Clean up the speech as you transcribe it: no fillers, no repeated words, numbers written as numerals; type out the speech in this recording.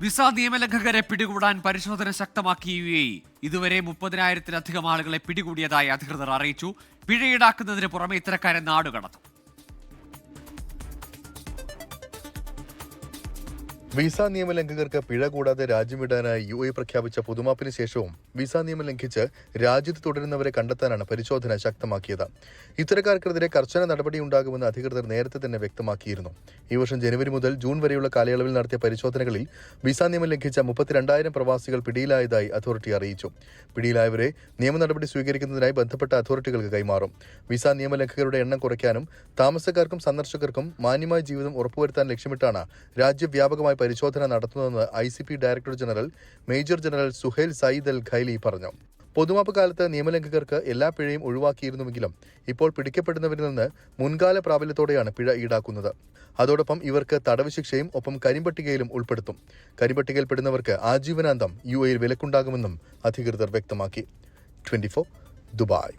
Visa നിയമലംഘകരെ പിടികൂടാൻ പരിശോധന ശക്തമാക്കി UAE. ഇതുവരെ 30,000-ലധികം ആളുകളെ പിടികൂടിയതായി അധികൃതർ അറിയിച്ചു. പിഴ ഈടാക്കുന്നതിന് പുറമെ ഇത്തരക്കാരെ നാടുകടത്തും. വിസ നിയമലംഘകർക്ക് പിഴ കൂടാതെ രാജ്യം വിടാനായി UAE പ്രഖ്യാപിച്ച പൊതുമാപ്പിന് ശേഷവും വിസ നിയമം ലംഘിച്ച് രാജ്യത്ത് തുടരുന്നവരെ കണ്ടെത്താനാണ് പരിശോധന ശക്തമാക്കിയത്. ഇത്തരക്കാർക്കെതിരെ കർശന നടപടിയുണ്ടാകുമെന്ന് അധികൃതർ നേരത്തെ തന്നെ വ്യക്തമാക്കിയിരുന്നു. ഈ വർഷം ജനുവരി മുതൽ ജൂൺ വരെയുള്ള കാലയളവിൽ നടത്തിയ പരിശോധനകളിൽ വിസ നിയമം ലംഘിച്ച 32,000 പ്രവാസികൾ പിടിയിലായതായി അതോറിറ്റി അറിയിച്ചു. പിടിയിലായവരെ നിയമ നടപടി സ്വീകരിക്കുന്നതിനായി ബന്ധപ്പെട്ട അതോറിറ്റികൾക്ക് കൈമാറും. വിസ നിയമലംഘകരുടെ എണ്ണം കുറയ്ക്കാനും താമസക്കാർക്കും സന്ദർശകർക്കും മാന്യമായ ജീവിതം ഉറപ്പുവരുത്താൻ ലക്ഷ്യമിട്ടാണ് രാജ്യവ്യാപകമായി പരിശോധന നടത്തുന്നതെന്ന് ICP director general major general Suhail Sayyid Al Khaili പറഞ്ഞു. പൊതുമാപ്പ് കാലത്ത് നിയമലംഘകർക്ക് എല്ലാ പിഴയും ഒഴിവാക്കിയിരുന്നുവെങ്കിലും ഇപ്പോൾ പിടിക്കപ്പെടുന്നവരിൽ നിന്ന് മുൻകാല പ്രാബല്യത്തോടെയാണ് പിഴ ഈടാക്കുന്നത്. അതോടൊപ്പം ഇവർക്ക് തടവ് ശിക്ഷയും ഒപ്പം കരിമ്പട്ടികയിലും ഉൾപ്പെടുത്തും. കരിമ്പട്ടികയിൽപ്പെടുന്നവർക്ക് ആജീവനാന്തം UAE വിലക്കുണ്ടാകുമെന്നും അധികൃതർ വ്യക്തമാക്കി. 24 ദുബായ്.